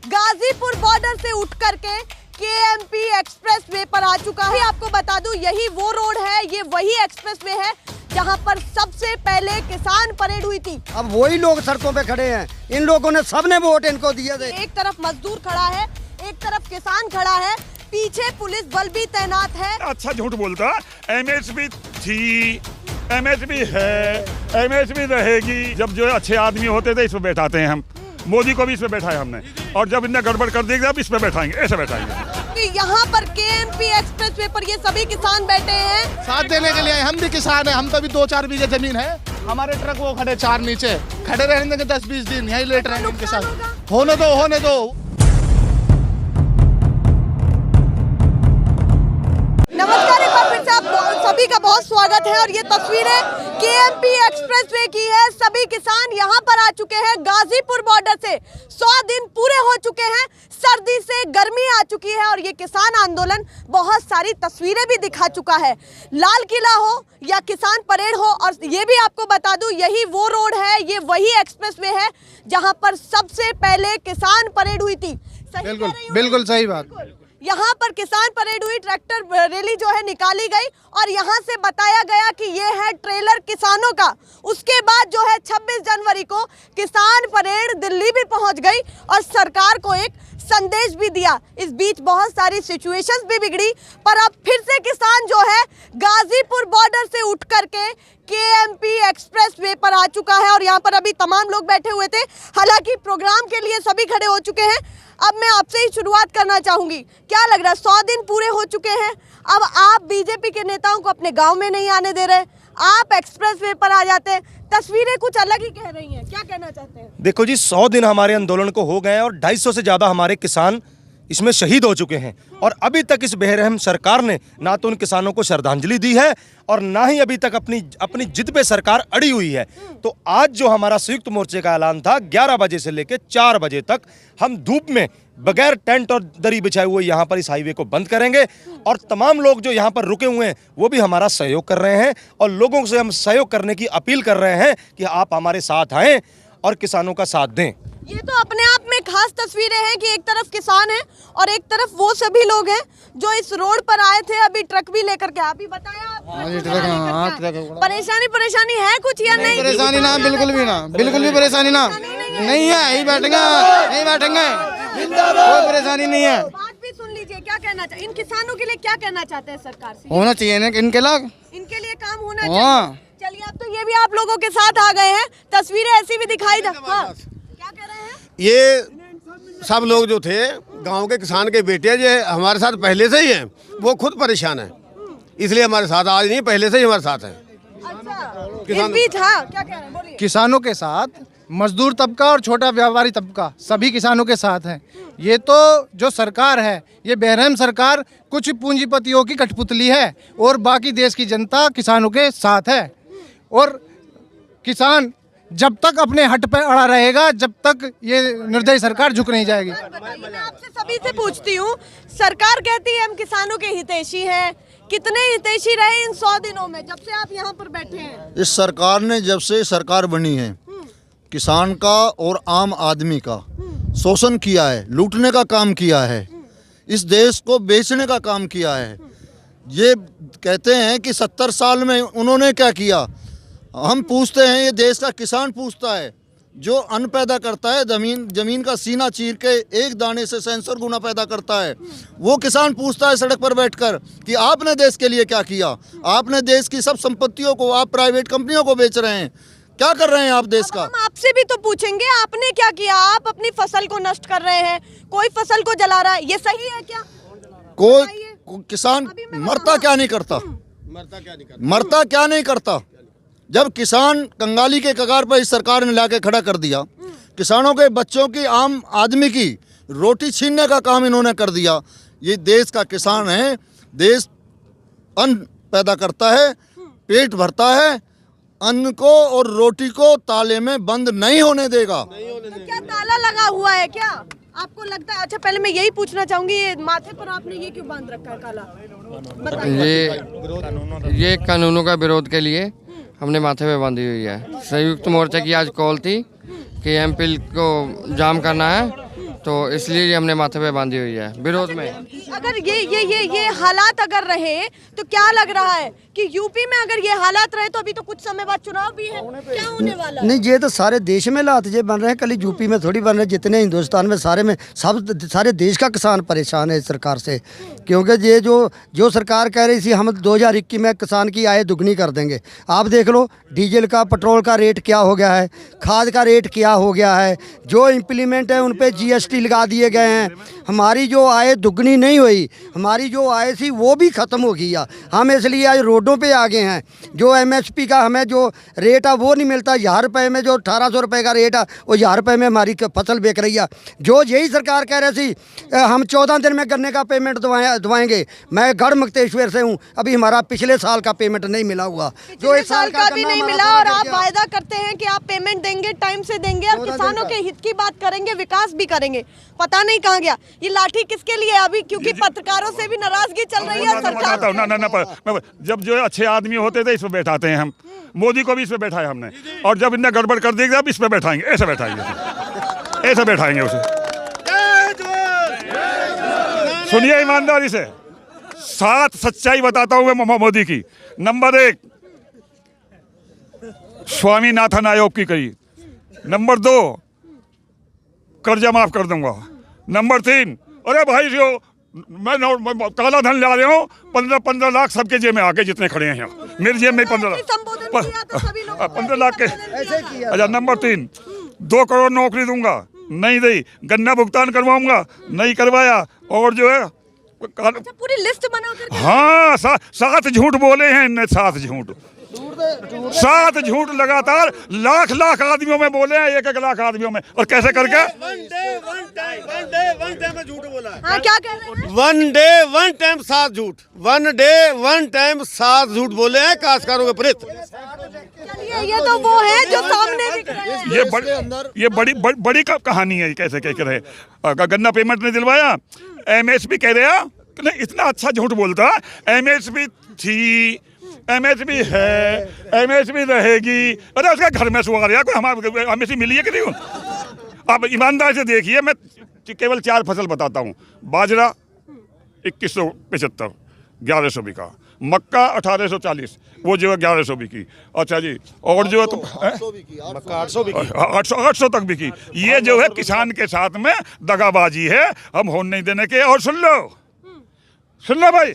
Ghazipur border से उठ करके केएमपी एक्सप्रेस वे पर आ चुका है। आपको बता दूं यही वो रोड है, ये वही एक्सप्रेस वे है जहां पर सबसे पहले किसान परेड हुई थी। अब वही लोग सड़कों पे खड़े हैं, इन लोगों ने सबने वोट इनको दिए थे। एक तरफ मजदूर खड़ा है, एक तरफ किसान खड़ा है, पीछे पुलिस बल भी तैनात है। अच्छा झूठ बोलता, एमएसपी थी, एमएसपी है, एमएसपी रहेगी। जब जो अच्छे आदमी होते थे इस पे बैठाते हैं हम, मोदी को भी इस पे बैठाया हमने, और जब इनने गड़बड़ कर देगी अब इस पे बैठाएंगे, ऐसे बैठाएंगे। यहाँ पर केएमपी एक्सप्रेस वे पर ये सभी किसान बैठे हैं साथ देने के लिए। हम भी किसान हैं, हम तो भी 2-4 बीघे जमीन है, हमारे ट्रक वो खड़े 4 नीचे खड़े रहने के 10-20 दिन यही लेट रहे हैं इनके साथ। होने दो। नमस्कार, एक बार फिर से आप सभी का बहुत स्वागत है। और ये तस्वीरें केएमपी एक्सप्रेस वे की है। सभी किसान यहाँ पर आ चुके हैं गाजीपुर बॉर्डर से। 100 दिन पूरे हो चुके हैं, सर्दी से गर्मी आ चुकी है और ये किसान आंदोलन बहुत सारी तस्वीरें भी दिखा चुका है। लाल किला हो या किसान परेड हो, और ये भी आपको बता दूं यही वो रोड है, ये वही एक्सप्रेस वे है जहाँ पर सबसे पहले किसान परेड हुई थी। बिल्कुल सही बात। यहाँ पर किसान परेड हुई, ट्रैक्टर रैली जो है निकाली गई और यहाँ से बताया गया कि ये है ट्रेलर किसानों का। उसके बाद जो है 26 जनवरी को किसान परेड दिल्ली भी पहुँच गई और सरकार को एक संदेश भी दिया। इस बीच बहुत सारी सिचुएशंस भी बिगड़ी, पर अब फिर से किसान जो है गाजीपुर बॉर्डर से उठ करके केएमपी एक्सप्रेस वे पर आ चुका है। और यहाँ पर अभी तमाम लोग बैठे हुए थे, हालांकि प्रोग्राम के लिए सभी खड़े हो चुके हैं। अब मैं आपसे ही शुरुआत करना चाहूंगी, क्या लग रहा है 100 दिन पूरे हो चुके हैं, अब आप बीजेपी के नेताओं को अपने गांव में नहीं आने दे रहे, आप एक्सप्रेस वे पर आ जाते हैं, तस्वीरें कुछ अलग ही कह रही हैं, क्या कहना चाहते हैं? देखो जी, 100 दिन हमारे आंदोलन को हो गए और 250 से ज़्यादा हमारे किसान इसमें शहीद हो चुके हैं। और अभी तक इस बेरहम सरकार ने ना तो उन किसानों को श्रद्धांजलि दी है और ना ही अभी तक अपनी जिद पे सरकार अड़ी हुई है। तो आज जो हमारा संयुक्त मोर्चे का ऐलान था, 11 बजे से लेकर 4 बजे तक हम धूप में बगैर टेंट और दरी बिछाए हुए यहाँ पर इस हाईवे को बंद करेंगे। और तमाम लोग जो यहाँ पर रुके हुए हैं वो भी हमारा सहयोग कर रहे हैं और लोगों से हम सहयोग करने की अपील कर रहे हैं कि आप हमारे साथ आएँ और किसानों का साथ दें। ये तो अपने आप में खास तस्वीरें हैं कि एक तरफ किसान है और एक तरफ वो सभी लोग हैं जो इस रोड पर आए थे। अभी ट्रक भी लेकर के आप ही बताया, परेशानी है कुछ या नहीं? परेशानी ना, बिल्कुल भी परेशानी ना नहीं है, यही बैठेंगे, कोई परेशानी नहीं है। बात भी सुन लीजिए, क्या कहना चाहिए इन किसानों के लिए, क्या कहना चाहते हैं सरकार से? होना चाहिए ना इनके लिए काम होना चाहिए। चलिए, अब तो ये भी आप लोगों के साथ आ गए हैं, तस्वीरें ऐसी भी दिखाई क्या कह रहे हैं? ये सब लोग जो थे गांव के किसान के बेटे जो हमारे साथ पहले से ही हैं, वो खुद परेशान है, इसलिए हमारे साथ आज नहीं, पहले से ही हमारे साथ हैं। अच्छा, इस बीच हाँ, क्या कह रहे हैं, बोलिए। किसानों के साथ मजदूर तबका और छोटा व्यापारी तबका सभी किसानों के साथ हैं। ये तो जो सरकार है, ये बेरहम सरकार कुछ पूंजीपतियों की कठपुतली है और बाकी देश की जनता किसानों के साथ है। और किसान जब तक अपने हट पे अड़ा रहेगा, जब तक ये निर्दयी सरकार झुक नहीं जाएगी। मैं आपसे सभी से पूछती हूँ, सरकार कहती है हम किसानों के हितैषी हैं, कितने हितैषी रहे इन 100 दिनों में जब से आप यहाँ पर बैठे हैं? इस सरकार ने जब से सरकार बनी है, किसान का और आम आदमी का शोषण किया है, लूटने का काम किया है, इस देश को बेचने का काम किया है। ये कहते हैं कि 70 साल में उन्होंने क्या किया। हम पूछते हैं, ये देश का किसान पूछता है, जो अन्न पैदा करता है, जमीन का सीना चीर के एक दाने से सेंसर गुना पैदा करता है, वो किसान पूछता है सड़क पर बैठकर कि आपने देश के लिए क्या किया। आपने देश की सब संपत्तियों को आप प्राइवेट कंपनियों को बेच रहे हैं, क्या कर रहे हैं आप देश का? हम आपसे भी तो पूछेंगे, आपने क्या किया? आप अपनी फसल को नष्ट कर रहे हैं, कोई फसल को जला रहा है, ये सही है क्या? कोई किसान मरता क्या नहीं करता? जब किसान कंगाली के कगार पर इस सरकार ने लाके खड़ा कर दिया, किसानों के बच्चों की, आम आदमी की रोटी छीनने का काम इन्होंने कर दिया। ये देश का किसान है, देश अन्न पैदा करता है, पेट भरता है, अन्न को और रोटी को ताले में बंद नहीं होने देगा। तो क्या ताला लगा हुआ है क्या आपको लगता है? अच्छा, पहले मैं यही पूछना चाहूंगी, ये माथे पर आपने ये क्यों बांध रखा है काला? ये कानूनों का विरोध के लिए हमने माथे पे बांधी हुई है। संयुक्त मोर्चे की आज कॉल थी कि एमपी को जाम करना है तो इसलिए हमने माथे पे बांधी हुई है विरोध में। अगर ये हालात अगर रहे तो क्या लग रहा है कि यूपी में अगर ये हालात रहे तो अभी तो कुछ समय बाद चुनाव भी है, क्या होने वाला है? नहीं, ये तो सारे देश में हालात ये बन रहे हैं, कल यूपी में थोड़ी बन रहे हैं, जितने हिंदुस्तान में सारे देश का किसान परेशान है इस सरकार से। क्योंकि ये जो सरकार कह रही थी हम 2021 में किसान की आय दुगनी कर देंगे, आप देख लो डीजल का पेट्रोल का रेट क्या हो गया है, खाद का रेट क्या हो गया है, जो इम्प्लीमेंट है उन पे जीएसटी लगा दिए गए हैं। हमारी जो आय दुगनी नहीं हुई, हमारी जो आय थी वो भी ख़त्म हो गई है। हम इसलिए आज रोडों पे आ गए हैं। जो एमएसपी का हमें जो रेट है वो नहीं मिलता, 1000 रुपये में जो 1800 रुपये का रेट है वो 1000 रुपये में हमारी फसल बिक रही है। जो यही सरकार कह रही थी हम 14 दिन में गन्ने का पेमेंट दवाएंगे। मैं गढ़ मुक्तेश्वर से हूँ, अभी हमारा पिछले साल का पेमेंट नहीं मिला हुआ, जो इस साल का भी नहीं मिला, और आप वायदा करते हैं कि आप पेमेंट देंगे, टाइम से देंगे और किसानों के हित की बात करेंगे, विकास भी करेंगे। पता नहीं कहाँ गया ये लाठी किसके लिए अभी, क्योंकि पत्रकारों से भी नाराजगी चल रही है सरकार। जब जो अच्छे आदमी होते थे इस पे बैठाते हैं हम, मोदी को भी इस पे बैठाया हमने, और जब इनने गड़बड़ कर देगी अब इस पे बैठाएंगे, ऐसे बैठाएंगे, ऐसे बैठाएंगे उसे। सुनिए ईमानदारी से, 7 सच्चाई बताता हूँ मैं मोदी की। नंबर 1 स्वामीनाथन आयोग की कही, नंबर 2 कर्जा माफ कर दूंगा, नंबर 3 अरे भाई जो मैं काला धन ला रहा हूँ 15 लाख सबके जेब में आके जितने खड़े हैं यहाँ, मेरी जेब में 15 लाख के। अच्छा, नंबर 3 2 करोड़ नौकरी दूंगा, नहीं दी, गन्ना भुगतान करवाऊंगा, नहीं करवाया, और जो है अच्छा, पूरी लिस्ट बनाकर। हाँ, 7 झूठ बोले हैं इनने, 7 झूठ लगातार लाख आदमियों में बोले हैं, 1 लाख आदमियों में, और कैसे करके वन डे में झूठ बोला है। हाँ, क्या कह रहे हैं? 1 डे 1 टाइम 7 झूठ, 1 डे 1 टाइम 7 झूठ बोले हैं काश्तकारों के प्रति। ये तो वो है जो सामने दिख रहे हैं। ये बड़ी कहानी है। कैसे कह रहे गन्ना पेमेंट नहीं दिलवाया, एमएसपी कह रहे हैं, इतना अच्छा झूठ बोलता, एमएसपी थी, एमएसपी है, एमएसपी रहेगी, अरे उसका घर में सुहा रहा कोई, हमारे एमएसपी मिली है कि नहीं? अब ईमानदार से देखिए, मैं केवल 4 फसल बताता हूँ। बाजरा 2175 1100 बिका, मक्का 1840 वो जो है 1100 बिकी। अच्छा जी, और जो है तो मक्का 800 बिकी, 800 तक बिकी। ये जो है किसान के साथ में दगाबाजी है, हम होने नहीं देने के। और सुन लो भाई,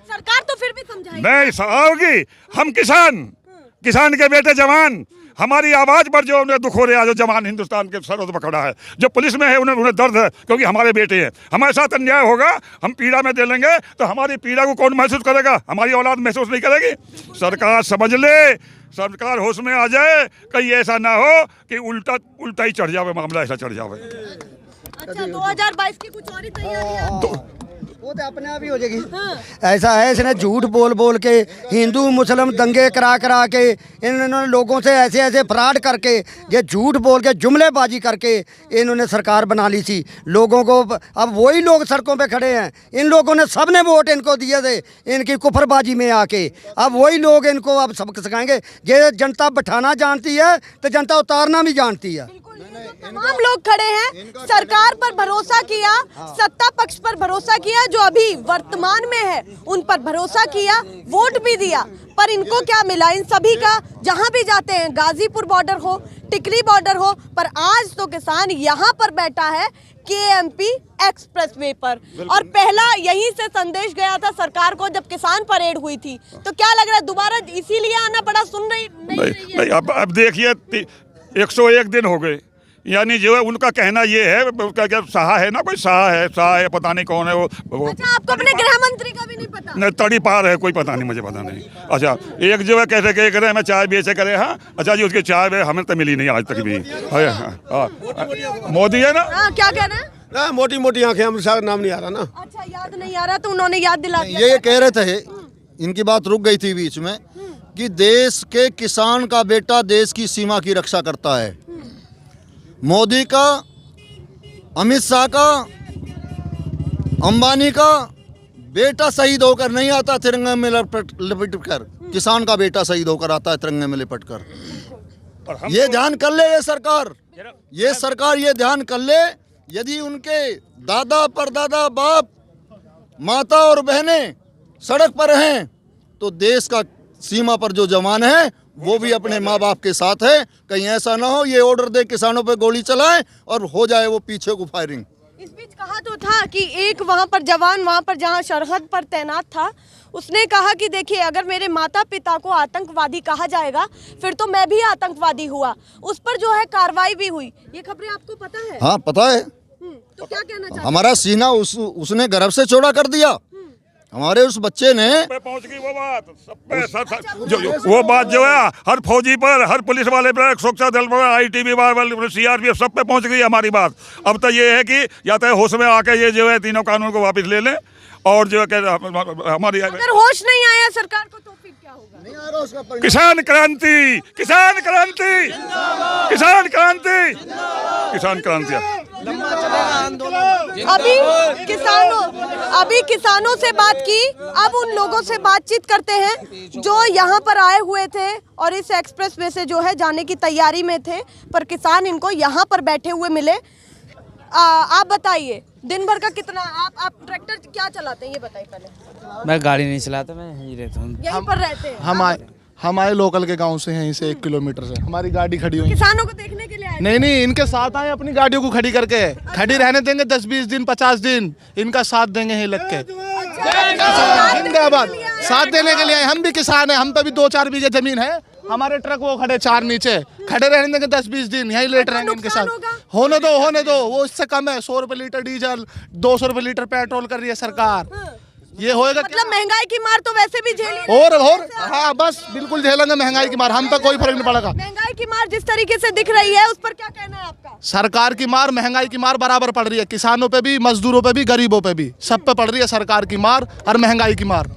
सरकार तो फिर भी समझाएगी। नहीं आओगी, हम किसान के बेटे जवान, हमारी आवाज पर जो उन्हें दुख हो रहा है, जो जवान हिंदुस्तान के सरहद पर खड़ा है, जो पुलिस में है, उन्हें दर्द है, क्योंकि हमारे बेटे हैं। हमारे साथ अन्याय होगा, हम पीड़ा में दे लेंगे, तो हमारी पीड़ा को कौन महसूस करेगा? हमारी औलाद महसूस नहीं करेगी। सरकार समझ ले, सरकार होश में आ जाए, कहीं ऐसा ना हो कि उल्टा ही चढ़ जावे, मामला ऐसा चढ़ जावे। अच्छा, 2022 की कुछ और ही तैयारियां वो तो अपने आप ही हो जाएगी। ऐसा है, इसने झूठ बोल के हिंदू मुस्लिम दंगे करा के इन्होंने लोगों से ऐसे फ्रॉड करके, ये झूठ बोल के जुमलेबाजी करके इन्होंने सरकार बना ली थी। लोगों को अब वही लोग सड़कों पे खड़े हैं, इन लोगों ने सबने वोट इनको दिए थे इनकी कुफरबाजी में आके, अब वही लोग इनको अब सबक सिखाएंगे। ये जनता बैठाना जानती है तो जनता उतारना भी जानती है। तमाम लोग खड़े हैं, सरकार पर भरोसा किया, सत्ता पक्ष पर भरोसा किया, जो अभी वर्तमान में है उन पर भरोसा किया, वोट भी दिया, पर इनको क्या मिला? इन सभी का जहां भी जाते हैं, गाजीपुर बॉर्डर हो, टिकरी बॉर्डर हो, पर आज तो किसान यहाँ पर बैठा है केएमपी एक्सप्रेसवे पर। और पहला यहीं से संदेश गया था सरकार को जब किसान परेड हुई थी। तो क्या लग रहा है दोबारा इसीलिए आना पड़ा? सुन नहीं, अब देखिए 101 दिन हो गए, यानी जो है उनका कहना ये है, क्या साहा है ना, कोई साहा है, पता नहीं कौन है वो। अच्छा, आपको अपने गृह मंत्री का भी नहीं पता? नहीं, तड़ी पार है, कोई पता नहीं, मुझे पता नहीं। अच्छा, एक जो है कैसे कह करे मैं चाय बेचे करे, हाँ अच्छा जी, उसकी चाय हमें तो मिली नहीं आज तक भी। मोदी है ना, हाँ, क्या कह रहे हैं? ना मोटी आंखें, हम शायद नाम नहीं आ रहा ना। अच्छा, याद नहीं आ रहा तो उन्होंने याद दिला दिया। ये कह रहे थे, इनकी बात रुक गई थी बीच में, कि देश के किसान का बेटा देश की सीमा की रक्षा करता है। मोदी का, अमित शाह का, अंबानी का बेटा शहीद होकर नहीं आता तिरंगे में लपेट कर, किसान का बेटा शहीद होकर आता है तिरंगे में लिपट कर। ये ध्यान कर ले ये सरकार ये ध्यान कर ले यदि उनके दादा परदादा बाप माता और बहनें सड़क पर हैं तो देश का सीमा पर जो जवान है वो भी अपने माँ बाप के साथ है। कहीं ऐसा ना हो ये ऑर्डर दे किसानों पे गोली चलाएं और हो जाए वो पीछे को फायरिंग। इस बीच कहा तो था कि एक वहां पर जवान वहां पर जहां सरहद पर तैनात था, उसने कहा कि देखिए अगर मेरे माता पिता को आतंकवादी कहा जाएगा फिर तो मैं भी आतंकवादी हुआ। उस पर जो है कार्रवाई भी हुई। ये खबरें आपको पता है? हाँ पता है। तो क्या कहना चाहते हैं? हमारा सीना उसने गर्भ से चौड़ा कर दिया। हमारे उस बच्चे ने पे पहुंच गई वो बात सब पे वो बात जो है हर फौजी पर, हर पुलिस वाले पर, सुरक्षा दल पर, ITB पर, CRPF सब पे पहुंच गई हमारी बात। अब तो ये है कि या तो होश में आके ये जो है तीनों कानून को वापस ले लें और जो है हमारी अगर होश नहीं आया सरकार को तो फिर क्या होगा? किसान क्रांति, किसान क्रांति, किसान क्रांति, किसान क्रांति। अभी किसानों से बात की, अब उन लोगों से बातचीत करते हैं जो यहाँ पर आए हुए थे और इस एक्सप्रेस वे से जो है जाने की तैयारी में थे, पर किसान इनको यहाँ पर बैठे हुए मिले। आप बताइए दिन भर का कितना आप ट्रैक्टर क्या चलाते हैं ये बताइए पहले। मैं गाड़ी नहीं चलाता, मैं यहीं रहता हूँ। यहीं पर रहते हैं? हम आए लोकल के गांव से हैं, यहीं से 1 किलोमीटर से हमारी गाड़ी खड़ी हुई। किसानों को देखने के लिए आए? नहीं, इनके साथ आए, अपनी गाड़ियों को खड़ी करके खड़ी रहने देंगे 10-20 दिन 50 दिन, इनका साथ देंगे यहीं लग के। जिंदाबाद, साथ देने के लिए आए। हम भी किसान हैं, हम पे भी 2-4 बीघे जमीन है, हमारे ट्रक वो खड़े 4 नीचे, खड़े रहने देंगे 10-20 दिन, यहीं लेट रहेंगे इनके साथ। होने दो, वो इससे कम है। 100 रुपए लीटर डीजल, 200 रुपए लीटर पेट्रोल कर रही है सरकार। ये होएगा मतलब महंगाई की मार तो वैसे भी झेली और हाँ बस बिल्कुल झेलेंगे महंगाई की मार, हम पे कोई फर्क नहीं पड़ेगा। महंगाई की मार जिस तरीके से दिख रही है उस पर क्या कहना है आपका? सरकार की मार, महंगाई की मार बराबर पड़ रही है, किसानों पे भी, मजदूरों पे भी, गरीबों पे भी, सब पे पड़ रही है सरकार की मार और महंगाई की मार।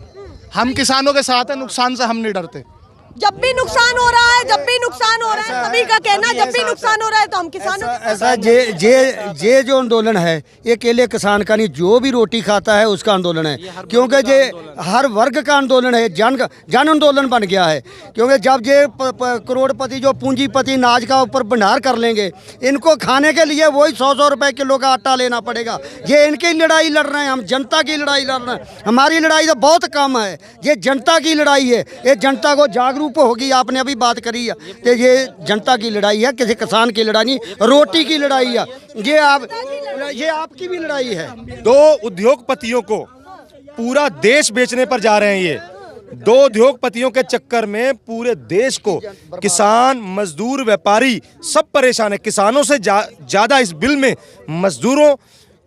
हम किसानों के साथ हैं, नुकसान से हम नहीं डरते। जब भी नुकसान हो रहा है, जब भी नुकसान हो रहा है, सभी का कहना जब भी नुकसान हो रहा है तो हम किसानों ऐसा ये जो आंदोलन है ये अकेले किसान का नहीं, जो भी रोटी खाता है उसका आंदोलन है, क्योंकि ये हर वर्ग का आंदोलन है, जन आंदोलन बन गया है। क्योंकि जब ये करोड़पति जो पूंजीपति नाज का ऊपर भंडार कर लेंगे, इनको खाने के लिए वही 100 रुपए किलो का आटा लेना पड़ेगा। ये इनकी लड़ाई लड़ रहे हैं, हम जनता की लड़ाई लड़ रहे हैं। हमारी लड़ाई तो बहुत कम है, ये जनता की लड़ाई है। ये जनता को जागरूक होगी, आपने अभी बात करी है, तो ये जनता की लड़ाई है, किसी किसान की लड़ाई नहीं, रोटी की लड़ाई है। ये आपकी भी लड़ाई है। 2 उद्योगपतियों को पूरा देश बेचने पर जा रहे हैं। ये 2 उद्योगपतियों के चक्कर में पूरे देश को किसान, मजदूर, व्यापारी सब परेशान है। किसानों से ज्यादा इस बिल में मजदूरों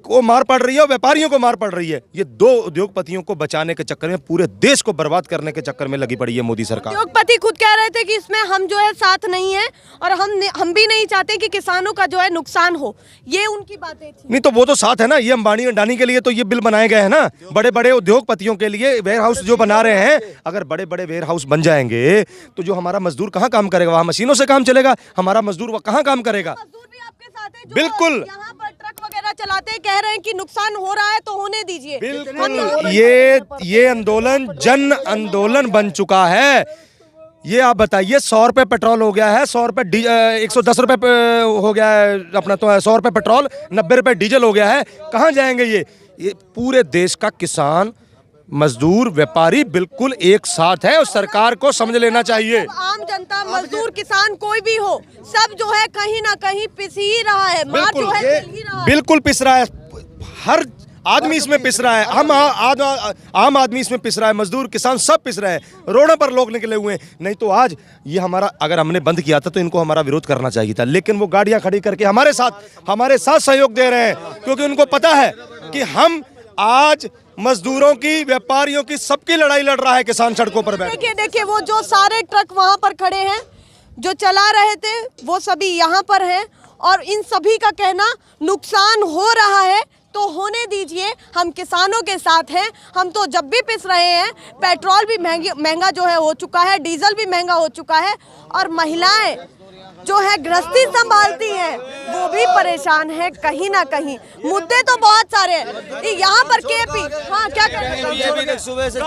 को मार पड़ रही है और व्यापारियों को मार पड़ रही है। ये 2 उद्योगपतियों को बचाने के चक्कर में, पूरे देश को बर्बाद करने के चक्कर में लगी पड़ी है मोदी सरकार। उद्योगपति खुद कह रहे थे कि इसमें हम जो है साथ नहीं है और हम भी नहीं चाहते कि किसानों का जो है नुकसान हो, ये उनकी बातें थी। नहीं तो वो तो साथ है ना, ये अंबानी अडानी के लिए तो ये बिल बनाए गए हैं ना, बड़े बड़े उद्योगपतियों के लिए वेयर हाउस जो बना रहे हैं। अगर बड़े बड़े वेयर हाउस बन जाएंगे तो जो हमारा मजदूर कहाँ काम करेगा? वहाँ मशीनों से काम चलेगा, हमारा मजदूर कहाँ काम करेगा? मजदूर भी आपके साथ है जो बिल्कुल। यहाँ पर ट्रक वगैरह चलाते हैं, कह रहे हैं कि नुकसान हो रहा है तो होने दीजिए। बिल्कुल, ये आंदोलन जन आंदोलन बन चुका है। ये आप बताइए, 100 रुपए पेट्रोल हो गया है, 100 रुपए 110 रुपए हो गया है अपना, तो 100 रुपए पेट्रोल, 90 रुपए डीजल हो गया है। कहाँ जाएंगे ये पूरे देश का किसान, मजदूर, व्यापारी बिल्कुल एक साथ है और सरकार को समझ लेना चाहिए। आम जनता, मजदूर, किसान कोई भी हो, सब जो है कहीं ना कहीं पिस ही रहा है, मार जो है झेल ही रहा है। बिल्कुल पिस रहा है, हर आदमी इसमें पिस रहा है। हम आम आदमी इसमें पिस रहा है, मजदूर, किसान सब पिस रहे हैं। रोडों पर लोग निकले हुए हैं। नहीं तो आज ये हमारा, अगर हमने बंद किया था तो इनको हमारा विरोध करना चाहिए था, लेकिन वो गाड़ियां खड़ी करके हमारे साथ सहयोग दे रहे हैं, क्योंकि उनको पता है कि हम आज मजदूरों की, व्यापारियों की, सबकी लड़ाई लड़ रहा है किसान सड़कों पर बैठ। देखिए वो जो सारे ट्रक वहां पर खड़े हैं जो चला रहे थे वो सभी यहाँ पर हैं और इन सभी का कहना नुकसान हो रहा है तो होने दीजिए, हम किसानों के साथ हैं। हम तो जब भी पिस रहे हैं, पेट्रोल भी महंगा जो है हो चुका है, डीजल भी महंगा हो चुका है और महिलाएं जो है गृहस्थी संभालती हैं वो भी परेशान है कहीं ना कहीं। मुद्दे तो बहुत सारे हैं यहाँ पर। केपी हाँ क्या कर रहे हैं? सुबह से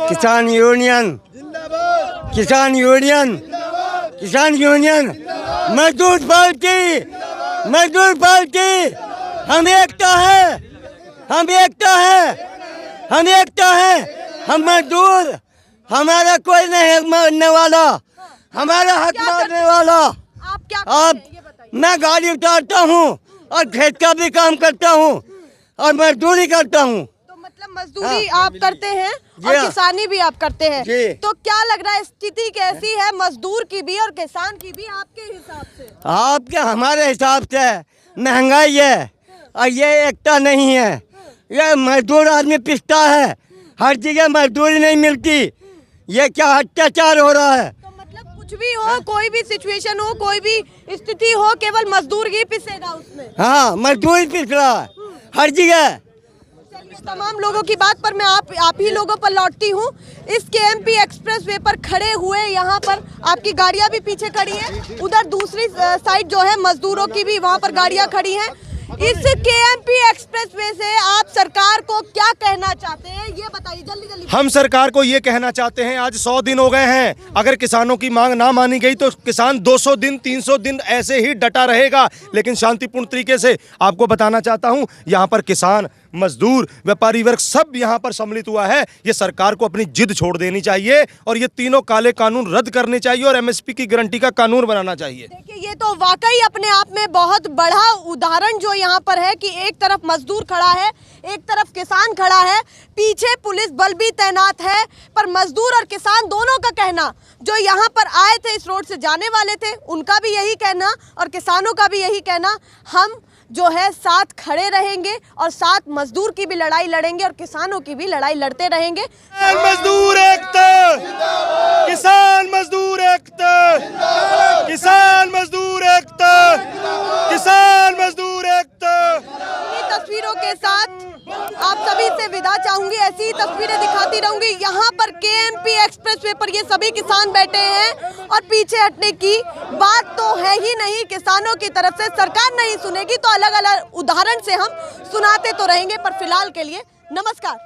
किसान यूनियन, मजदूर पार्टी मजदूर पार्टी हम एकता है, हम एकता है, हम एकता है, हम मजदूर, हमारा कोई नहीं मारने वाला, हमारा हक मारने वाला। आप क्या करते हैं ये बताइए। मैं गाड़ी उतारता हूँ और खेत का भी काम करता हूँ और मजदूरी करता हूँ। तो मतलब मजदूरी आप करते हैं और हाँ। किसानी भी आप करते हैं। जी। तो क्या लग रहा है स्थिति कैसी है मजदूर की भी और किसान की भी आपके हिसाब से? आपके हमारे हिसाब से महंगाई है और ये एकता नहीं है। ये मजदूर आदमी पिसता है, हर जगह मजदूरी नहीं मिलती। ये क्या अत्याचार हो रहा है? तो मतलब कुछ भी हो, कोई भी सिचुएशन हो, कोई भी स्थिति हो, केवल मजदूर ही पिसेगा उसमें। हाँ, मजदूर पिस रहा है हर जगह। तमाम लोगों की बात पर मैं आप ही लोगों पर लौटती हूँ। इस केएमपी एक्सप्रेस वे पर खड़े हुए यहाँ पर आपकी गाड़ियाँ भी पीछे खड़ी हैं, उधर दूसरी साइड जो है मजदूरों की भी वहाँ पर गाड़ियाँ खड़ी हैं। इस केएमपी एक्सप्रेस वे से आप सरकार को क्या कहना चाहते हैं ये बताइए जल्दी जल्दी। हम सरकार को ये कहना चाहते हैं, आज 100 दिन हो गए हैं, अगर किसानों की मांग ना मानी गई तो किसान 200 दिन 300 दिन ऐसे ही डटा रहेगा, लेकिन शांतिपूर्ण तरीके से। आपको बताना चाहता हूं, यहाँ पर किसान, मजदूर, व्यापारी वर्ग सब यहाँ पर सम्मिलित हुआ है। ये सरकार को अपनी जिद छोड़ देनी चाहिए और ये तीनों काले कानून रद्द करने चाहिए और एमएसपी की गारंटी का कानून बनाना चाहिए। देखिए ये तो वाकई अपने आप में बहुत बड़ा उदाहरण जो यहाँ पर है कि एक तरफ मजदूर खड़ा है, एक तरफ किसान खड़ा है, पीछे पुलिस बल भी तैनात है, पर मजदूर और किसान दोनों का कहना, जो यहाँ पर आए थे इस रोड से जाने वाले थे, उनका भी यही कहना और किसानों का भी यही कहना, हम जो है साथ खड़े रहेंगे और साथ मजदूर की भी लड़ाई लड़ेंगे और किसानों की भी लड़ाई लड़ते रहेंगे। मजदूर एकता, किसान मजदूर एकता, किसान मजदूर एकता, किसान मजदूर एकता। इन्हीं तस्वीरों के साथ आप सभी से विदा चाहूंगी, ऐसी ही तस्वीरें दिखाती रहूंगी। यहाँ पर केएमपी एक्सप्रेसवे पर ये सभी किसान बैठे हैं और पीछे हटने की बात तो है ही नहीं। किसानों की तरफ से सरकार नहीं सुनेगी तो अलग अलग उदाहरण से हम सुनाते तो रहेंगे, पर फिलहाल के लिए नमस्कार।